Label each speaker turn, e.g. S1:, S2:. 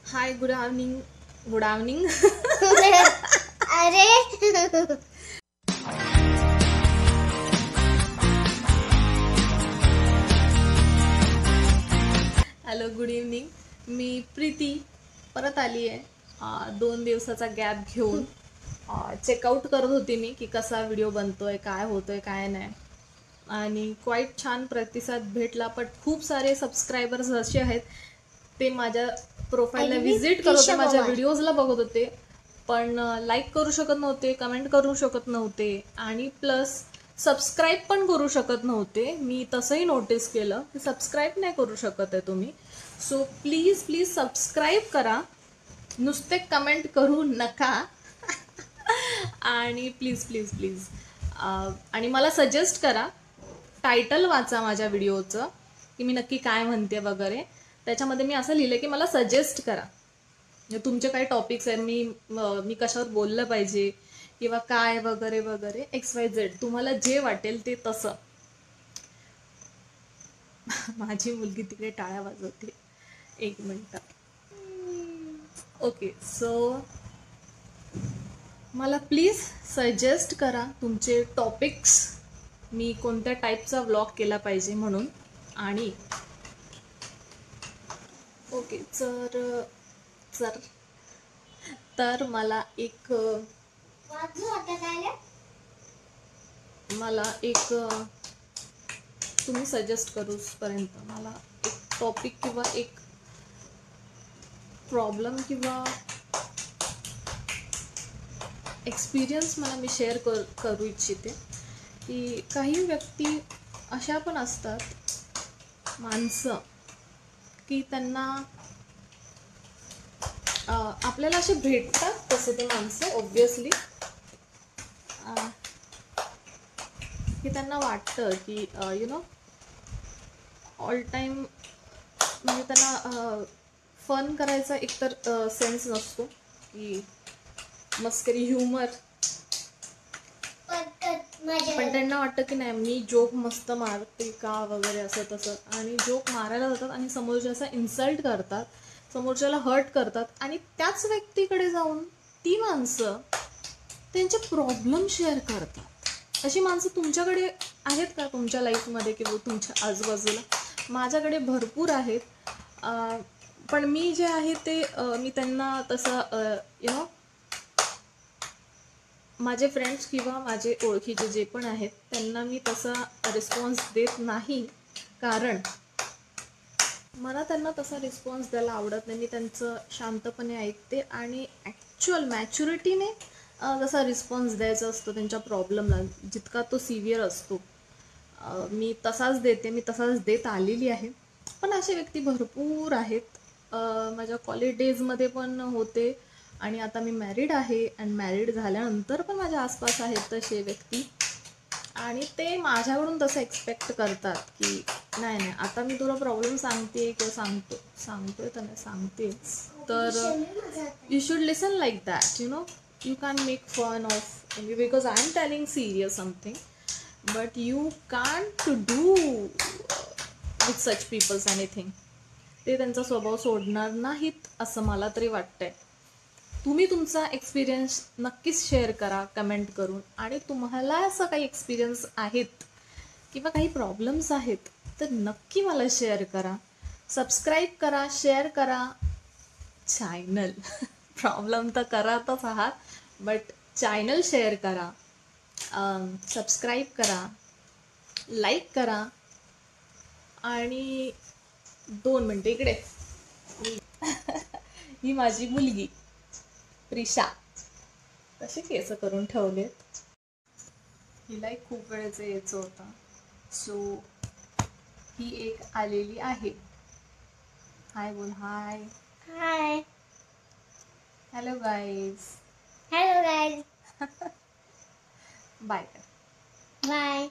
S1: हाय, good evening. Good evening.
S2: अरे
S1: hello, good evening. मी प्रीती परत आली आहे. 2 दिवसाचा गॅप घेऊन चेकआउट करत होती मी की कसा व्हिडिओ बनतोय, काय होतोय, काय नाही. आणि क्वाईट छान प्रतिसाद भेटला. पण खूप सारे सबस्क्रायबर्स असे आहेत ते माझ्या प्रोफाईलला व्हिजिट करत होते, माझ्या व्हिडिओजला बघत होते, पण लाईक करू शकत नव्हते, कमेंट करू शकत नव्हते आणि प्लस सबस्क्राईब पण करू शकत नव्हते. मी तसंही नोटीस केलं की सबस्क्राईब नाही करू शकत आहे तुम्ही. सो प्लीज प्लीज सबस्क्राईब करा, नुसते कमेंट करू नका. आणि प्लीज प्लीज प्लीज आणि मला सजेस्ट करा. टायटल वाचा माझ्या व्हिडिओचं की मी नक्की काय म्हणते वगैरे. त्याच्यामध्ये मी असं लिहिलं की मला सजेस्ट करा, तुमचे काही टॉपिक्स आहेत, मी कशावर बोललं पाहिजे किंवा काय वगैरे वगैरे XYZ, तुम्हाला जे वाटेल ते तसं. माझी मुलगी तिकडे टाळ्या वाजवते. 1 मिनिट. ओके, सो मला प्लीज सजेस्ट करा तुमचे टॉपिक्स, मी कोणत्या टाईपचा व्लॉग केला पाहिजे म्हणून. आणि ओके, तर मला एक तुम्ही सजेस्ट करूपर्यंत मला एक टॉपिक किंवा एक प्रॉब्लेम किंवा एक्सपिरियन्स मला मी शेअर करू इच्छिते की काही व्यक्ती अशा पण असतात, माणसं, की त्यांना आपल्याला असे भेटतात तसे ते माणसं ऑब्विसली, की त्यांना वाटतं की यु नो ऑल टाईम, म्हणजे त्यांना फन करायचा एकतर सेन्स नसतो की मस्करी, ह्युमर, पण त्यांना वाटतं की नाही मी जोक मस्त मारते का वगैरे असं तसं, आणि जोक मारायला जातात आणि समोरच्याचा इन्सल्ट करतात, समोरच्याला हर्ट करतात. आणि त्याच व्यक्तीकडे जाऊन ती माणसं त्यांचे प्रॉब्लेम शेअर करतात. अशी माणसं तुमच्याकडे आहेत का तुमच्या लाईफमध्ये किंवा तुमच्या आजूबाजूला? माझ्याकडे भरपूर आहेत. पण मी जे आहे ते मी त्यांना तसं माझे फ्रेंड्स किंवा माझे ओळखीचे जे पण आहेत त्यांना मी तसा रिस्पॉन्स देत नाही, कारण मला त्यांना तसा रिस्पॉन्स द्यायला आवडत नाही. मी त्यांचं शांतपणे ऐकते आणि ॲक्च्युअल मॅच्युरिटीने जसा रिस्पॉन्स द्यायचा असतो त्यांच्या प्रॉब्लेमला, जितका तो सिव्हिअर असतो, मी तसाच देते, मी तसाच देत आलेली आहे. पण असे व्यक्ती भरपूर आहेत. माझ्या कॉलेज डेजमध्ये पण होते आणि आता मी मॅरिड आहे, आणि मॅरिड झाल्यानंतर पण माझ्या आसपास आहेत तसे व्यक्ती. आणि ते माझ्याकडून तसं एक्सपेक्ट करतात की नाही नाही, आता मी तुला प्रॉब्लेम सांगते किंवा सांगतोय तर नाही सांगतेच, तर you should listen like that. You can make fun of me because I am telling serious something, but you can't do with such peoples anything. ते त्यांचा स्वभाव सोडणार नाहीत असं मला तरी वाटतंय. तुम्ही तुमचा एक्सपिरियन्स नक्कीच शेअर करा कमेंट करून. आणि तुम्हाला असं काही एक्सपिरियन्स आहेत किंवा काही प्रॉब्लेम्स आहेत तर नक्की मला शेअर करा. सबस्क्राईब करा, शेअर करा चॅनल. प्रॉब्लेम तर करतच आहात, बट चॅनल शेअर करा, सबस्क्राईब करा, लाईक करा. आणि 2 मिनटं इकडे. ही माझी मुलगी प्रिशा, कसे केस करून ठेवलेत. हिलाही खूप वेळेचं यायचं होतं, सो ही एक आलेली आहे. हाय बोल. Hi.
S2: Hi.
S1: Hello guys.
S2: Hello guys.
S1: Bye.
S2: Bye.